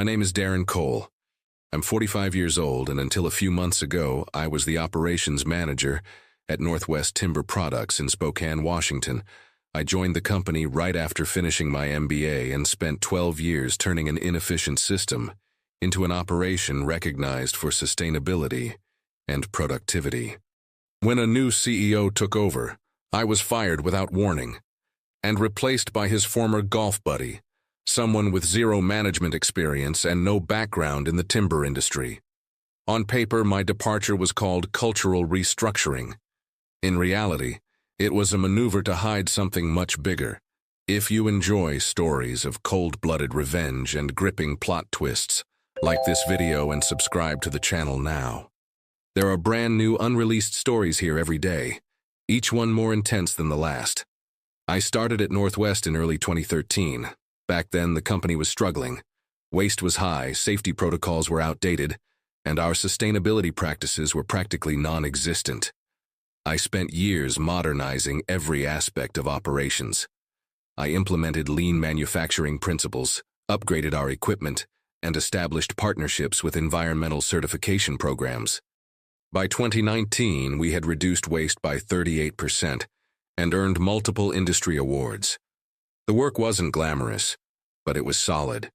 My name is Darren Cole. I'm 45 years old, and until a few months ago, I was the operations manager at Northwest Timber Products in Spokane, Washington. I joined the company right after finishing my MBA and spent 12 years turning an inefficient system into an operation recognized for sustainability and productivity. When a new CEO took over, I was fired without warning and replaced by his former golf buddy, someone with zero management experience and no background in the timber industry. On paper, my departure was called cultural restructuring. In reality, it was a maneuver to hide something much bigger. If you enjoy stories of cold-blooded revenge and gripping plot twists, like this video and subscribe to the channel now. There are brand new unreleased stories here every day, each one more intense than the last. I started at Northwest in early 2013. Back then, the company was struggling. Waste was high, safety protocols were outdated, and our sustainability practices were practically non-existent. I spent years modernizing every aspect of operations. I implemented lean manufacturing principles, upgraded our equipment, and established partnerships with environmental certification programs. By 2019, we had reduced waste by 38% and earned multiple industry awards. The work wasn't glamorous, but it was solid.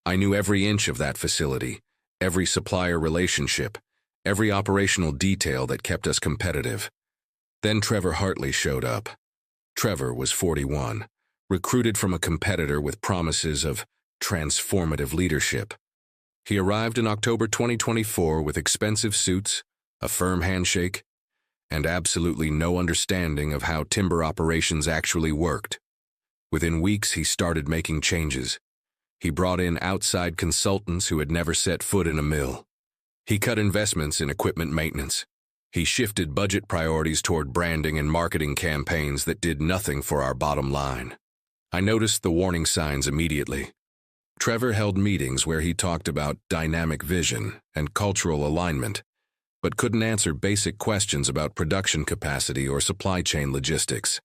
I knew every inch of that facility, every supplier relationship, every operational detail that kept us competitive. Then Trevor Hartley showed up. Trevor was 41, recruited from a competitor with promises of transformative leadership. He arrived in October 2024 with expensive suits, a firm handshake, and absolutely no understanding of how timber operations actually worked. Within weeks, he started making changes. He brought in outside consultants who had never set foot in a mill. He cut investments in equipment maintenance. He shifted budget priorities toward branding and marketing campaigns that did nothing for our bottom line. I noticed the warning signs immediately. Trevor held meetings where he talked about dynamic vision and cultural alignment, but couldn't answer basic questions about production capacity or supply chain logistics.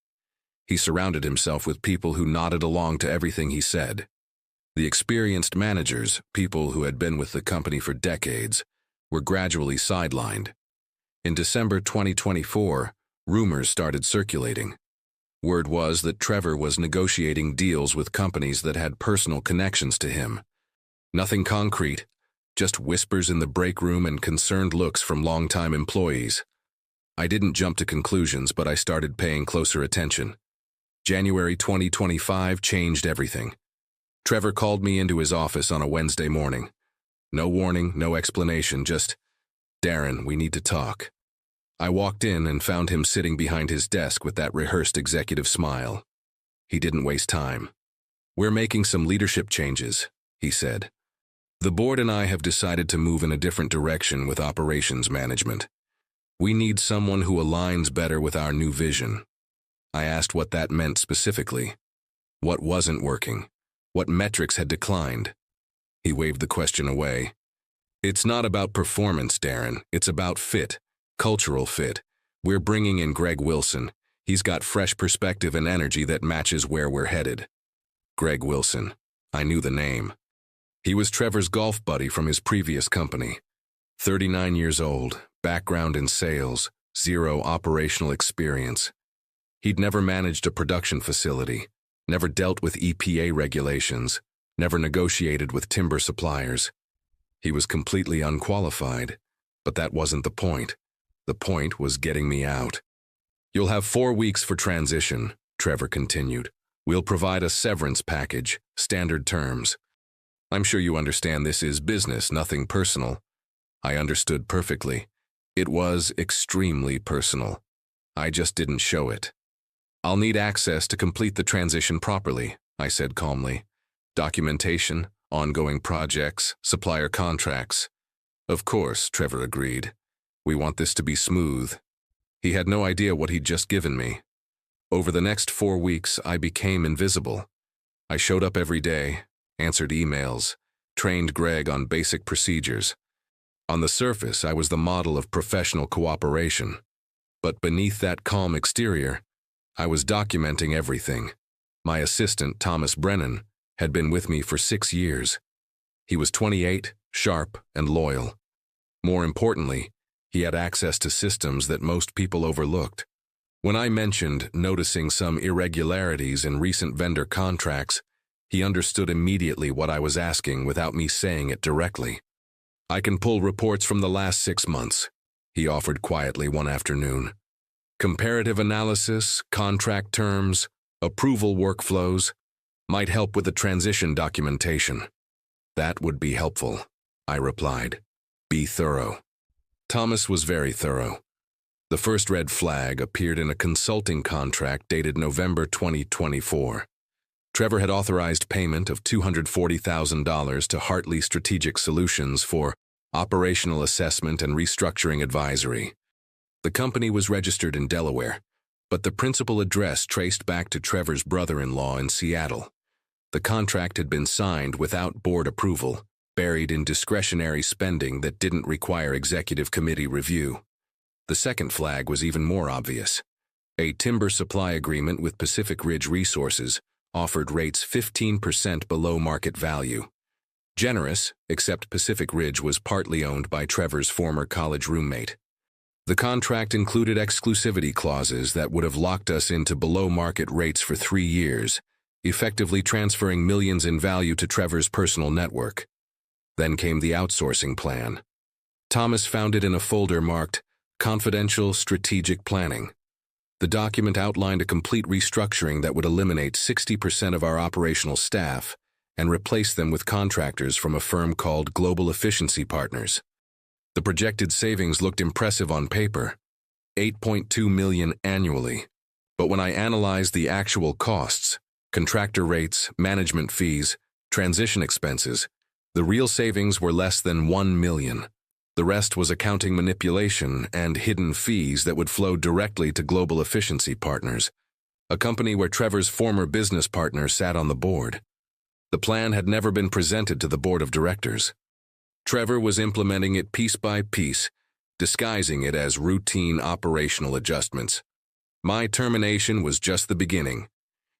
He surrounded himself with people who nodded along to everything he said. The experienced managers, people who had been with the company for decades, were gradually sidelined. In December 2024, rumors started circulating. Word was that Trevor was negotiating deals with companies that had personal connections to him. Nothing concrete, just whispers in the break room and concerned looks from longtime employees. I didn't jump to conclusions, but I started paying closer attention. January 2025 changed everything. Trevor called me into his office on a Wednesday morning. No warning, no explanation, just, "Darren, we need to talk." I walked in and found him sitting behind his desk with that rehearsed executive smile. He didn't waste time. "We're making some leadership changes," he said. "The board and I have decided to move in a different direction with operations management. We need someone who aligns better with our new vision." I asked what that meant specifically. What wasn't working? What metrics had declined? He waved the question away. "It's not about performance, Darren. It's about fit, cultural fit. We're bringing in Greg Wilson. He's got fresh perspective and energy that matches where we're headed." Greg Wilson. I knew the name. He was Trevor's golf buddy from his previous company. 39 years old, background in sales, zero operational experience. He'd never managed a production facility, never dealt with EPA regulations, never negotiated with timber suppliers. He was completely unqualified, but that wasn't the point. The point was getting me out. "You'll have 4 weeks for transition," Trevor continued. "We'll provide a severance package, standard terms. I'm sure you understand this is business, nothing personal." I understood perfectly. It was extremely personal. I just didn't show it. "I'll need access to complete the transition properly," I said calmly. "Documentation, ongoing projects, supplier contracts." "Of course," Trevor agreed. "We want this to be smooth." He had no idea what he'd just given me. Over the next 4 weeks, I became invisible. I showed up every day, answered emails, trained Greg on basic procedures. On the surface, I was the model of professional cooperation. But beneath that calm exterior, I was documenting everything. My assistant, Thomas Brennan, had been with me for 6 years. He was 28, sharp, and loyal. More importantly, he had access to systems that most people overlooked. When I mentioned noticing some irregularities in recent vendor contracts, he understood immediately what I was asking without me saying it directly. "I can pull reports from the last 6 months," he offered quietly one afternoon. "Comparative analysis, contract terms, approval workflows might help with the transition documentation." "That would be helpful," I replied. "Be thorough." Thomas was very thorough. The first red flag appeared in a consulting contract dated November 2024. Trevor had authorized payment of $240,000 to Hartley Strategic Solutions for operational assessment and restructuring advisory. The company was registered in Delaware, but the principal address traced back to Trevor's brother-in-law in Seattle. The contract had been signed without board approval, buried in discretionary spending that didn't require executive committee review. The second flag was even more obvious. A timber supply agreement with Pacific Ridge Resources offered rates 15% below market value. Generous, except Pacific Ridge was partly owned by Trevor's former college roommate. The contract included exclusivity clauses that would have locked us into below-market rates for 3 years, effectively transferring millions in value to Trevor's personal network. Then came the outsourcing plan. Thomas found it in a folder marked Confidential Strategic Planning. The document outlined a complete restructuring that would eliminate 60% of our operational staff and replace them with contractors from a firm called Global Efficiency Partners. The projected savings looked impressive on paper, $8.2 million annually. But when I analyzed the actual costs, contractor rates, management fees, transition expenses, the real savings were less than $1 million. The rest was accounting manipulation and hidden fees that would flow directly to Global Efficiency Partners, a company where Trevor's former business partner sat on the board. The plan had never been presented to the board of directors. Trevor was implementing it piece by piece, disguising it as routine operational adjustments. My termination was just the beginning.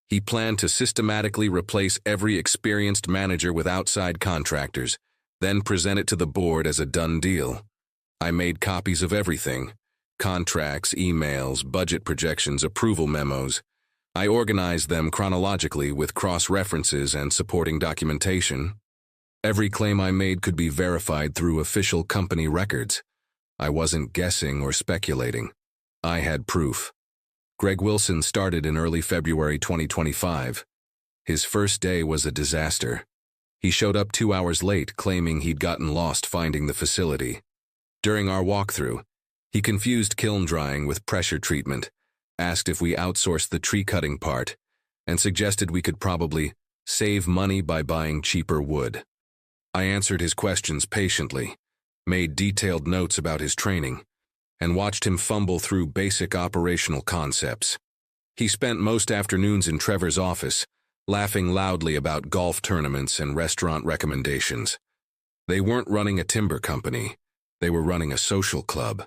He planned to systematically replace every experienced manager with outside contractors, then present it to the board as a done deal. I made copies of everything: contracts, emails, budget projections, approval memos. I organized them chronologically with cross-references and supporting documentation. Every claim I made could be verified through official company records. I wasn't guessing or speculating. I had proof. Greg Wilson started in early February 2025. His first day was a disaster. He showed up 2 hours late, claiming he'd gotten lost finding the facility. During our walkthrough, he confused kiln drying with pressure treatment, asked if we outsourced the tree cutting part, and suggested we could probably save money by buying cheaper wood. I answered his questions patiently, made detailed notes about his training, and watched him fumble through basic operational concepts. He spent most afternoons in Trevor's office, laughing loudly about golf tournaments and restaurant recommendations. They weren't running a timber company. They were running a social club.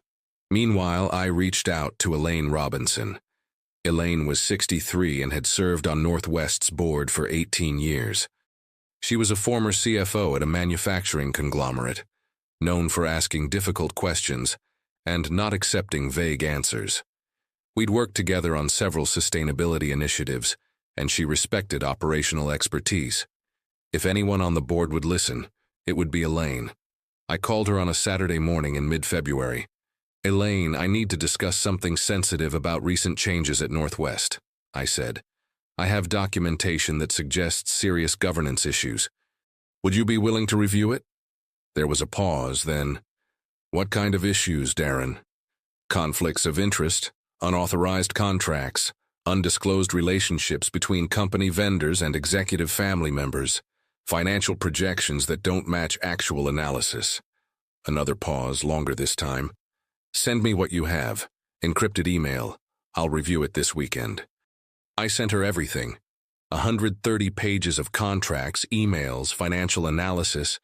Meanwhile, I reached out to Elaine Robinson. Elaine was 63 and had served on Northwest's board for 18 years. She was a former CFO at a manufacturing conglomerate, known for asking difficult questions and not accepting vague answers. We'd worked together on several sustainability initiatives, and she respected operational expertise. If anyone on the board would listen, it would be Elaine. I called her on a Saturday morning in mid-February. "Elaine, I need to discuss something sensitive about recent changes at Northwest," I said. "I have documentation that suggests serious governance issues. Would you be willing to review it?" There was a pause, then, "What kind of issues, Darren?" "Conflicts of interest, unauthorized contracts, undisclosed relationships between company vendors and executive family members, financial projections that don't match actual analysis." Another pause, longer this time. "Send me what you have. Encrypted email. I'll review it this weekend." I sent her everything. 130 pages of contracts, emails, financial analysis,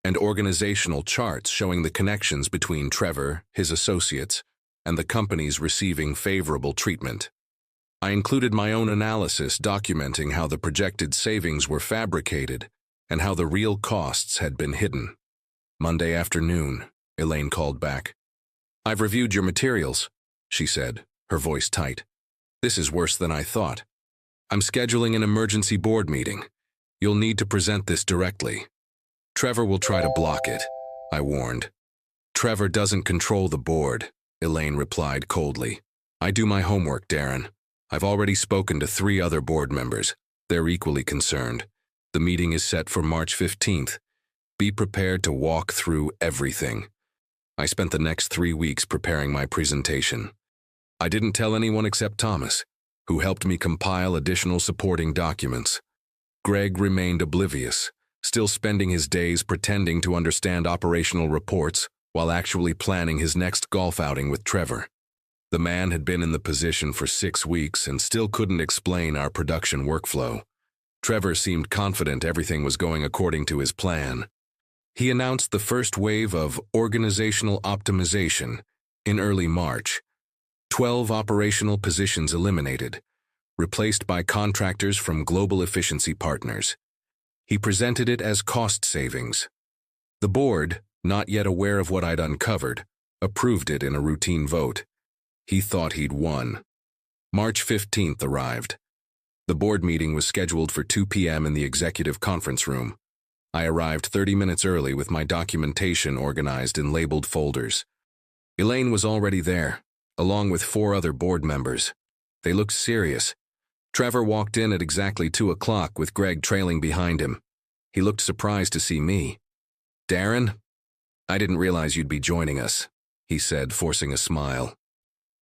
and organizational charts showing the connections between Trevor, his associates, and the companies receiving favorable treatment. I included my own analysis documenting how the projected savings were fabricated and how the real costs had been hidden. Monday afternoon, Elaine called back. "I've reviewed your materials," she said, her voice tight. "This is worse than I thought. I'm scheduling an emergency board meeting. You'll need to present this directly." "Trevor will try to block it," I warned. "Trevor doesn't control the board," Elaine replied coldly. "I do my homework, Darren. I've already spoken to 3 other board members. They're equally concerned. The meeting is set for March 15th. Be prepared to walk through everything." I spent the next 3 weeks preparing my presentation. I didn't tell anyone except Thomas, who helped me compile additional supporting documents. Greg remained oblivious, still spending his days pretending to understand operational reports while actually planning his next golf outing with Trevor. The man had been in the position for 6 weeks and still couldn't explain our production workflow. Trevor seemed confident everything was going according to his plan. He announced the first wave of organizational optimization in early March. 12 operational positions eliminated, replaced by contractors from global efficiency partners. He presented it as cost savings. The board, not yet aware of what I'd uncovered, approved it in a routine vote. He thought he'd won. March 15th arrived. The board meeting was scheduled for 2 p.m. in the executive conference room. I arrived 30 minutes early with my documentation organized in labeled folders. Elaine was already there, along with 4 other board members. They looked serious. Trevor walked in at exactly 2 o'clock with Greg trailing behind him. He looked surprised to see me. "Darren, I didn't realize you'd be joining us," he said, forcing a smile.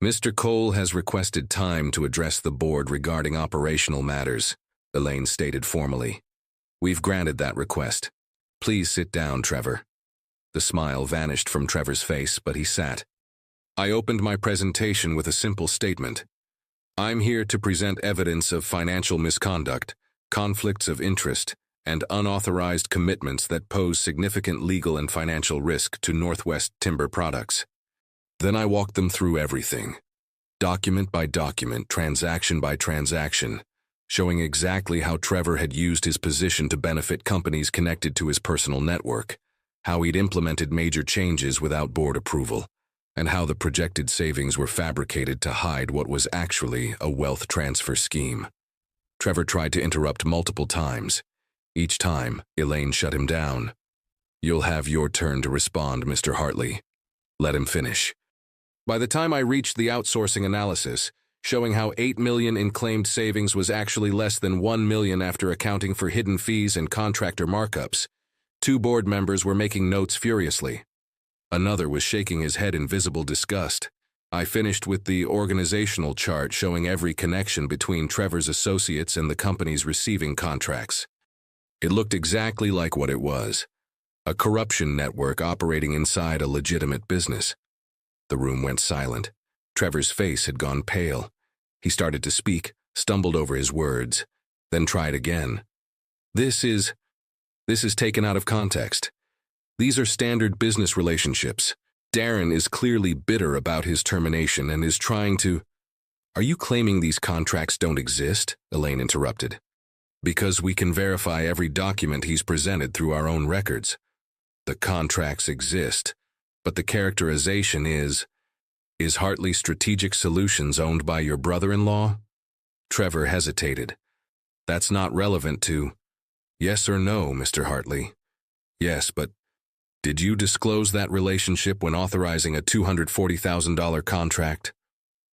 "Mr. Cole has requested time to address the board regarding operational matters," Elaine stated formally. "We've granted that request. Please sit down, Trevor." The smile vanished from Trevor's face, but he sat. I opened my presentation with a simple statement. "I'm here to present evidence of financial misconduct, conflicts of interest, and unauthorized commitments that pose significant legal and financial risk to Northwest Timber Products." Then I walked them through everything, document by document, transaction by transaction, showing exactly how Trevor had used his position to benefit companies connected to his personal network, how he'd implemented major changes without board approval, and how the projected savings were fabricated to hide what was actually a wealth transfer scheme. Trevor tried to interrupt multiple times. Each time, Elaine shut him down. "You'll have your turn to respond, Mr. Hartley. Let him finish." By the time I reached the outsourcing analysis, showing how $8 million in claimed savings was actually less than $1 million after accounting for hidden fees and contractor markups, 2 board members were making notes furiously. Another was shaking his head in visible disgust. I finished with the organizational chart showing every connection between Trevor's associates and the companies receiving contracts. It looked exactly like what it was, a corruption network operating inside a legitimate business. The room went silent. Trevor's face had gone pale. He started to speak, stumbled over his words, then tried again. This is taken out of context. These are standard business relationships. Darren is clearly bitter about his termination and is trying to—" "Are you claiming these contracts don't exist?" Elaine interrupted. "Because we can verify every document he's presented through our own records. The contracts exist, but the characterization is Hartley Strategic Solutions owned by your brother-in-law?" Trevor hesitated. "That's not relevant to—" "Yes or no, Mr. Hartley?" "Yes, but did you disclose that relationship when authorizing a $240,000 contract?"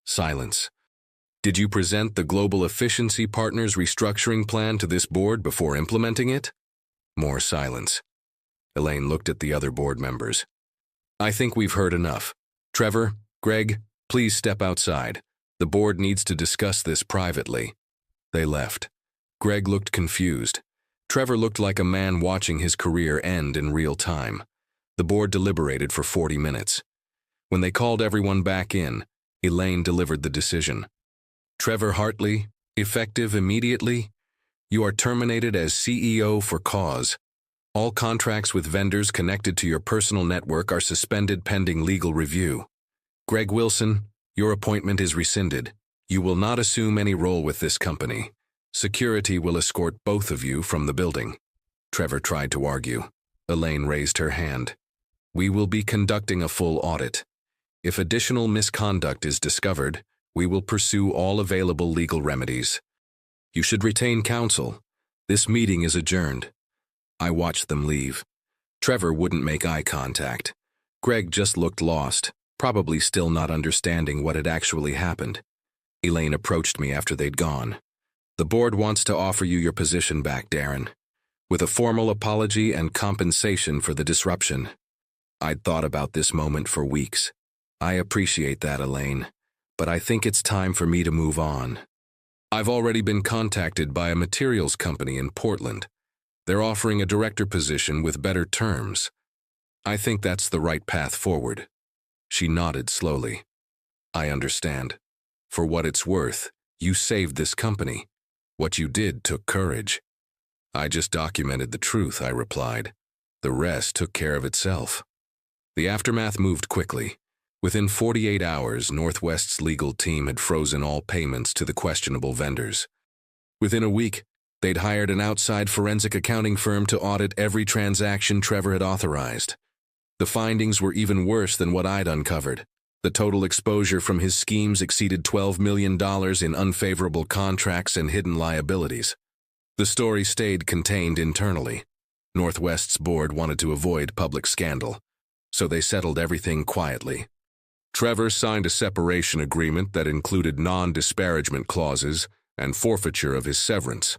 Silence. "Did you present the Global Efficiency Partners restructuring plan to this board before implementing it?" More silence. Elaine looked at the other board members. "I think we've heard enough. Trevor, Greg, please step outside. The board needs to discuss this privately." They left. Greg looked confused. Trevor looked like a man watching his career end in real time. The board deliberated for 40 minutes. When they called everyone back in, Elaine delivered the decision. "Trevor Hartley, effective immediately, you are terminated as CEO for cause. All contracts with vendors connected to your personal network are suspended pending legal review. Greg Wilson, your appointment is rescinded. You will not assume any role with this company. Security will escort both of you from the building." Trevor tried to argue. Elaine raised her hand. We will be conducting a full audit. If additional misconduct is discovered, we will pursue all available legal remedies. You should retain counsel. This meeting is adjourned. I watched them leave. Trevor wouldn't make eye contact. Greg just looked lost, probably still not understanding what had actually happened. Elaine approached me after they'd gone. The board wants to offer you your position back, Darren, with a formal apology and compensation for the disruption. I'd thought about this moment for weeks. I appreciate that, Elaine, but I think it's time for me to move on. I've already been contacted by a materials company in Portland. They're offering a director position with better terms. I think that's the right path forward. She nodded slowly. I understand. For what it's worth, you saved this company. What you did took courage. I just documented the truth, I replied. The rest took care of itself. The aftermath moved quickly. Within 48 hours, Northwest's legal team had frozen all payments to the questionable vendors. Within a week, they'd hired an outside forensic accounting firm to audit every transaction Trevor had authorized. The findings were even worse than what I'd uncovered. The total exposure from his schemes exceeded $12 million in unfavorable contracts and hidden liabilities. The story stayed contained internally. Northwest's board wanted to avoid public scandal, so they settled everything quietly. Trevor signed a separation agreement that included non-disparagement clauses and forfeiture of his severance.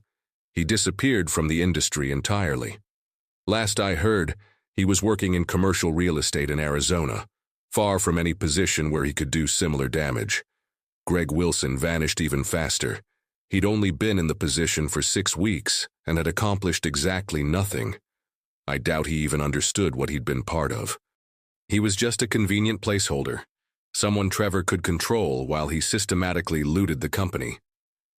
He disappeared from the industry entirely. Last I heard, he was working in commercial real estate in Arizona, far from any position where he could do similar damage. Greg Wilson vanished even faster. He'd only been in the position for 6 weeks and had accomplished exactly nothing. I doubt he even understood what he'd been part of. He was just a convenient placeholder, someone Trevor could control while he systematically looted the company.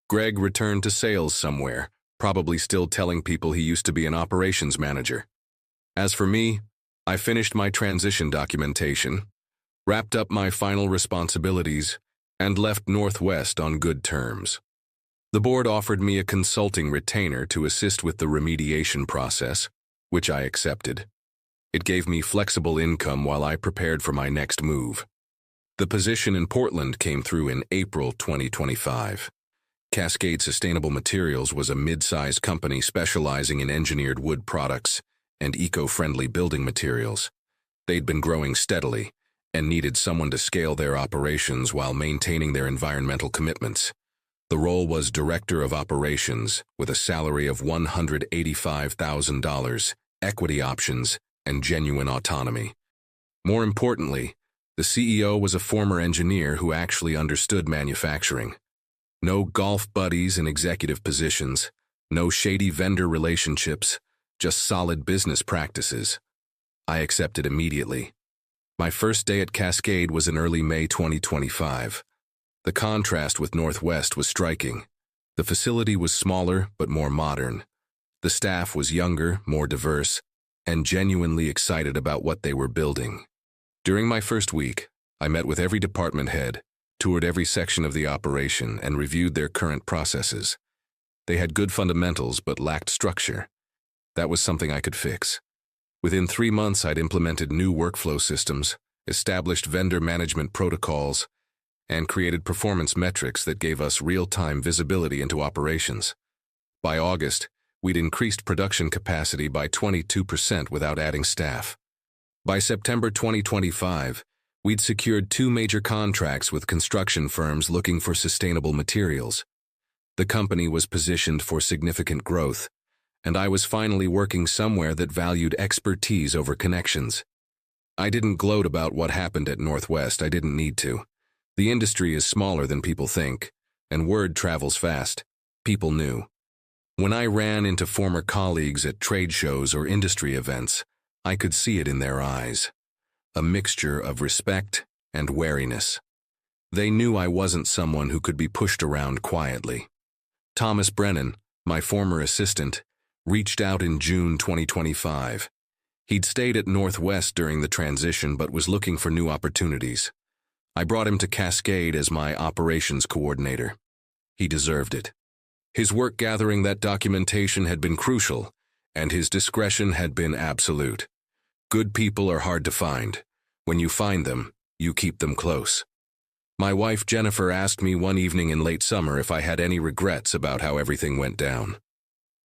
Greg returned to sales somewhere, probably still telling people he used to be an operations manager. As for me, I finished my transition documentation, wrapped up my final responsibilities, and left Northwest on good terms. The board offered me a consulting retainer to assist with the remediation process, which I accepted. It gave me flexible income while I prepared for my next move. The position in Portland came through in April 2025. Cascade Sustainable Materials was a mid-sized company specializing in engineered wood products and eco-friendly building materials. They'd been growing steadily and needed someone to scale their operations while maintaining their environmental commitments. The role was Director of Operations with a salary of $185,000, equity options, and genuine autonomy. More importantly, the CEO was a former engineer who actually understood manufacturing. No golf buddies in executive positions, no shady vendor relationships, just solid business practices. I accepted immediately. My first day at Cascade was in early May 2025. The contrast with Northwest was striking. The facility was smaller but more modern. The staff was younger, more diverse, and genuinely excited about what they were building. During my first week, I met with every department head, toured every section of the operation, and reviewed their current processes. They had good fundamentals but lacked structure. That was something I could fix. Within 3 months, I'd implemented new workflow systems, established vendor management protocols, and created performance metrics that gave us real-time visibility into operations. By August, we'd increased production capacity by 22% without adding staff. By September 2025, we'd secured 2 major contracts with construction firms looking for sustainable materials. The company was positioned for significant growth, and I was finally working somewhere that valued expertise over connections. I didn't gloat about what happened at Northwest. I didn't need to. The industry is smaller than people think, and word travels fast. People knew. When I ran into former colleagues at trade shows or industry events, I could see it in their eyes. A mixture of respect and wariness. They knew I wasn't someone who could be pushed around quietly. Thomas Brennan, my former assistant, reached out in June 2025. He'd stayed at Northwest during the transition but was looking for new opportunities. I brought him to Cascade as my operations coordinator. He deserved it. His work gathering that documentation had been crucial, and his discretion had been absolute. Good people are hard to find. When you find them, you keep them close. My wife Jennifer asked me one evening in late summer if I had any regrets about how everything went down.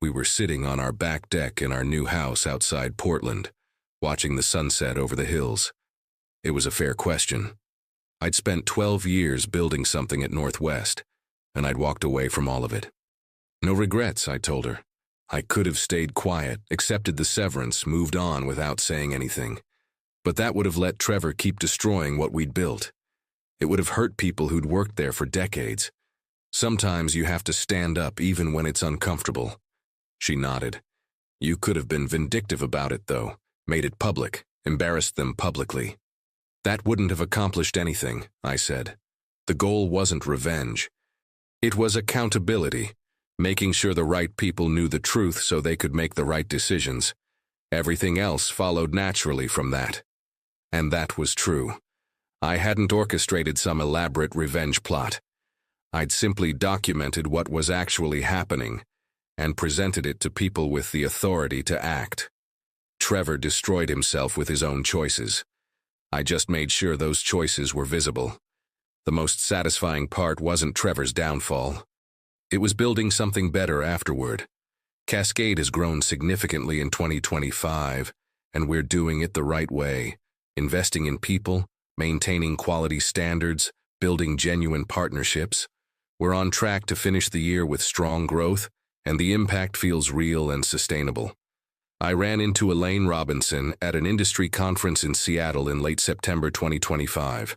We were sitting on our back deck in our new house outside Portland, watching the sunset over the hills. It was a fair question. I'd spent 12 years building something at Northwest, and I'd walked away from all of it. No regrets, I told her. I could have stayed quiet, accepted the severance, moved on without saying anything. But that would have let Trevor keep destroying what we'd built. It would have hurt people who'd worked there for decades. Sometimes you have to stand up even when it's uncomfortable. She nodded. You could have been vindictive about it, though, made it public, embarrassed them publicly. That wouldn't have accomplished anything, I said. The goal wasn't revenge. It was accountability, making sure the right people knew the truth so they could make the right decisions. Everything else followed naturally from that. And that was true. I hadn't orchestrated some elaborate revenge plot. I'd simply documented what was actually happening and presented it to people with the authority to act. Trevor destroyed himself with his own choices. I just made sure those choices were visible. The most satisfying part wasn't Trevor's downfall. It was building something better afterward. Cascade has grown significantly in 2025, and we're doing it the right way, investing in people, maintaining quality standards, building genuine partnerships. We're on track to finish the year with strong growth, and the impact feels real and sustainable. I ran into Elaine Robinson at an industry conference in Seattle in late September 2025.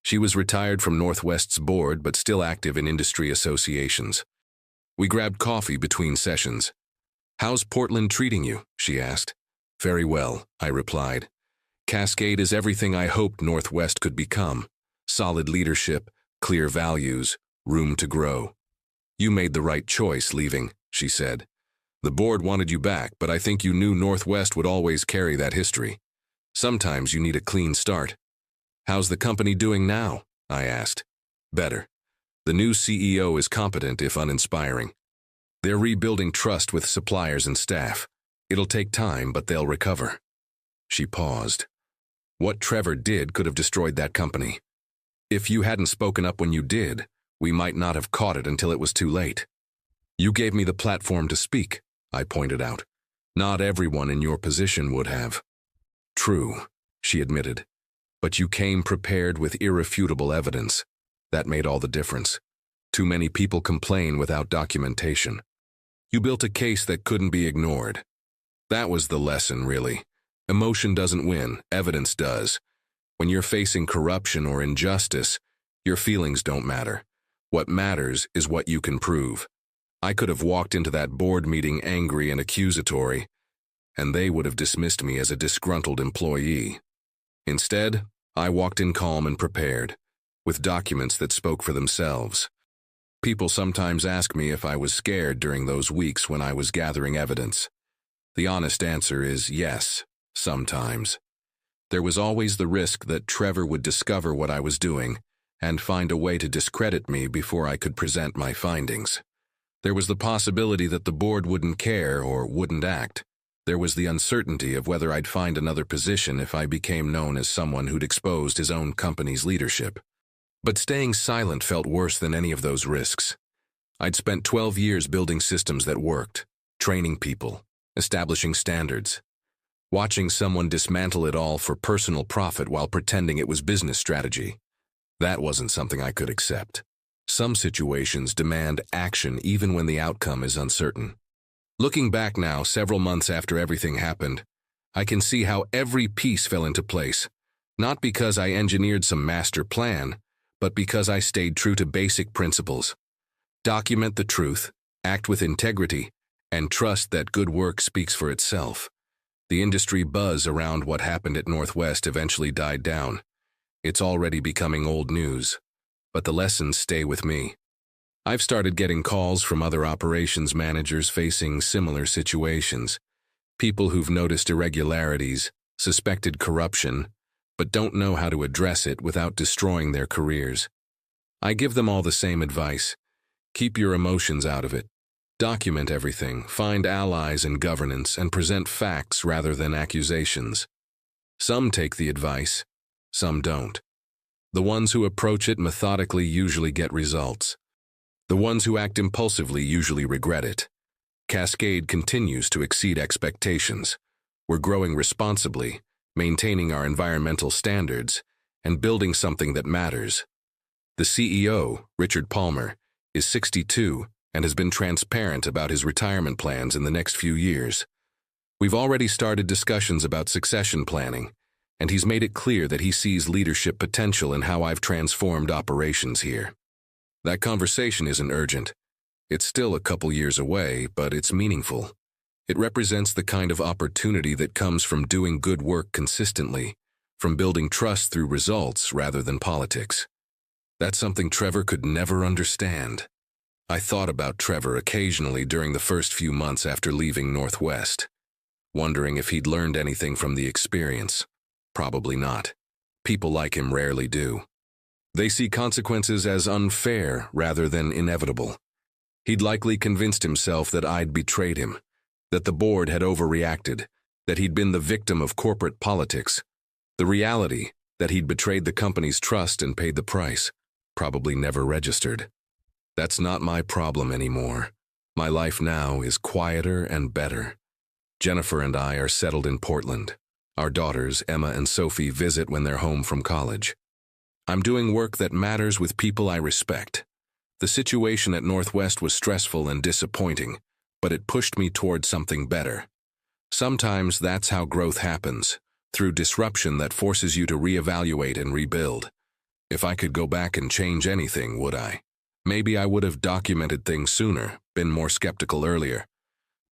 She was retired from Northwest's board but still active in industry associations. We grabbed coffee between sessions. "How's Portland treating you?" she asked. "Very well," I replied. "Cascade is everything I hoped Northwest could become. Solid leadership, clear values, room to grow." "You made the right choice leaving," she said. "The board wanted you back, but I think you knew Northwest would always carry that history. Sometimes you need a clean start." "How's the company doing now?" I asked. "Better. The new CEO is competent if uninspiring. They're rebuilding trust with suppliers and staff. It'll take time, but they'll recover." She paused. "What Trevor did could have destroyed that company. If you hadn't spoken up when you did, we might not have caught it until it was too late." "You gave me the platform to speak," I pointed out. "Not everyone in your position would have." "True," she admitted. "But you came prepared with irrefutable evidence. That made all the difference. Too many people complain without documentation. You built a case that couldn't be ignored. That was the lesson, really. Emotion doesn't win, evidence does. When you're facing corruption or injustice, your feelings don't matter. What matters is what you can prove. I could have walked into that board meeting angry and accusatory, and they would have dismissed me as a disgruntled employee. Instead, I walked in calm and prepared, with documents that spoke for themselves. People sometimes ask me if I was scared during those weeks when I was gathering evidence. The honest answer is yes, sometimes. There was always the risk that Trevor would discover what I was doing and find a way to discredit me before I could present my findings. There was the possibility that the board wouldn't care or wouldn't act. There was the uncertainty of whether I'd find another position if I became known as someone who'd exposed his own company's leadership. But staying silent felt worse than any of those risks. I'd spent 12 years building systems that worked, training people, establishing standards. Watching someone dismantle it all for personal profit while pretending it was business strategy. That wasn't something I could accept. Some situations demand action even when the outcome is uncertain. Looking back now, several months after everything happened, I can see how every piece fell into place, not because I engineered some master plan, but because I stayed true to basic principles. Document the truth, act with integrity, and trust that good work speaks for itself. The industry buzz around what happened at Northwest eventually died down. It's already becoming old news, but the lessons stay with me. I've started getting calls from other operations managers facing similar situations. People who've noticed irregularities, suspected corruption, but don't know how to address it without destroying their careers. I give them all the same advice. Keep your emotions out of it. Document everything, find allies in governance, and present facts rather than accusations. Some take the advice, some don't. The ones who approach it methodically usually get results. The ones who act impulsively usually regret it. Cascade continues to exceed expectations. We're growing responsibly, maintaining our environmental standards, and building something that matters. The CEO, Richard Palmer, is 62 and has been transparent about his retirement plans in the next few years. We've already started discussions about succession planning, and he's made it clear that he sees leadership potential in how I've transformed operations here. That conversation isn't urgent. It's still a couple years away, but it's meaningful. It represents the kind of opportunity that comes from doing good work consistently, from building trust through results rather than politics. That's something Trevor could never understand. I thought about Trevor occasionally during the first few months after leaving Northwest, wondering if he'd learned anything from the experience. Probably not. People like him rarely do. They see consequences as unfair rather than inevitable. He'd likely convinced himself that I'd betrayed him, that the board had overreacted, that he'd been the victim of corporate politics. The reality, that he'd betrayed the company's trust and paid the price, probably never registered. That's not my problem anymore. My life now is quieter and better. Jennifer and I are settled in Portland. Our daughters, Emma and Sophie, visit when they're home from college. I'm doing work that matters with people I respect. The situation at Northwest was stressful and disappointing, but it pushed me toward something better. Sometimes that's how growth happens, through disruption that forces you to reevaluate and rebuild. If I could go back and change anything, would I? Maybe I would have documented things sooner, been more skeptical earlier.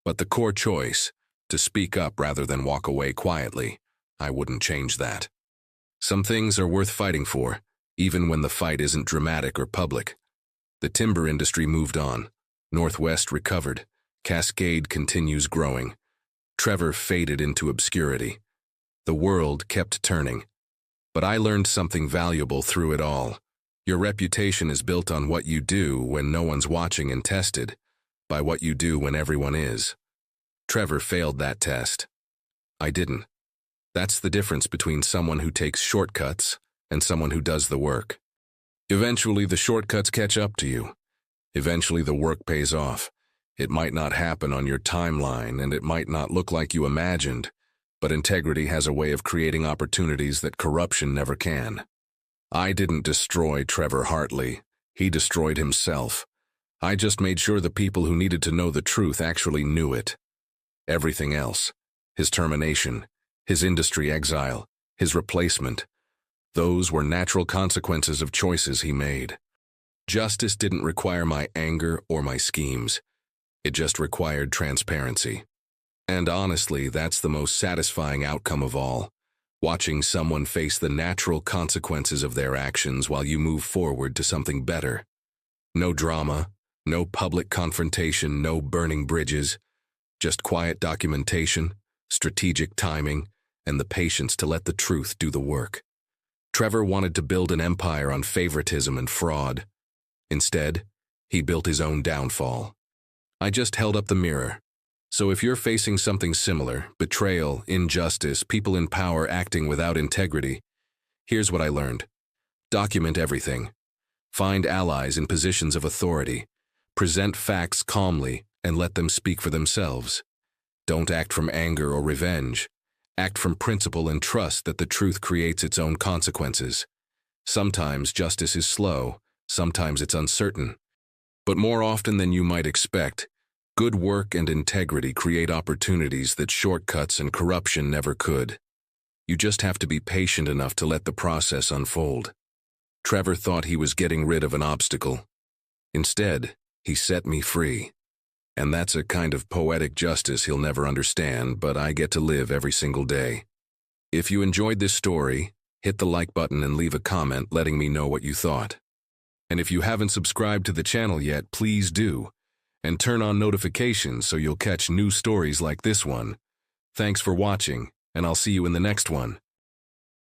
But the core choice, to speak up rather than walk away quietly, I wouldn't change that. Some things are worth fighting for, even when the fight isn't dramatic or public. The timber industry moved on. Northwest recovered. Cascade continues growing. Trevor faded into obscurity. The world kept turning. But I learned something valuable through it all. Your reputation is built on what you do when no one's watching and tested by what you do when everyone is. Trevor failed that test. I didn't. That's the difference between someone who takes shortcuts and someone who does the work. Eventually, the shortcuts catch up to you. Eventually, the work pays off. It might not happen on your timeline, and it might not look like you imagined, but integrity has a way of creating opportunities that corruption never can. I didn't destroy Trevor Hartley. He destroyed himself. I just made sure the people who needed to know the truth actually knew it. Everything else, his termination, his industry exile, his replacement, those were natural consequences of choices he made. Justice didn't require my anger or my schemes. It just required transparency. And honestly, that's the most satisfying outcome of all. Watching someone face the natural consequences of their actions while you move forward to something better. No drama, no public confrontation, no burning bridges, just quiet documentation, strategic timing, and the patience to let the truth do the work. Trevor wanted to build an empire on favoritism and fraud. Instead, he built his own downfall. I just held up the mirror. So if you're facing something similar, betrayal, injustice, people in power acting without integrity, here's what I learned. Document everything. Find allies in positions of authority. Present facts calmly and let them speak for themselves. Don't act from anger or revenge. Act from principle and trust that the truth creates its own consequences. Sometimes justice is slow, sometimes it's uncertain. But more often than you might expect, good work and integrity create opportunities that shortcuts and corruption never could. You just have to be patient enough to let the process unfold. Trevor thought he was getting rid of an obstacle. Instead, he set me free. And that's a kind of poetic justice he'll never understand, but I get to live every single day. If you enjoyed this story, hit the like button and leave a comment letting me know what you thought. And if you haven't subscribed to the channel yet, please do. And turn on notifications so you'll catch new stories like this one. Thanks for watching, and I'll see you in the next one.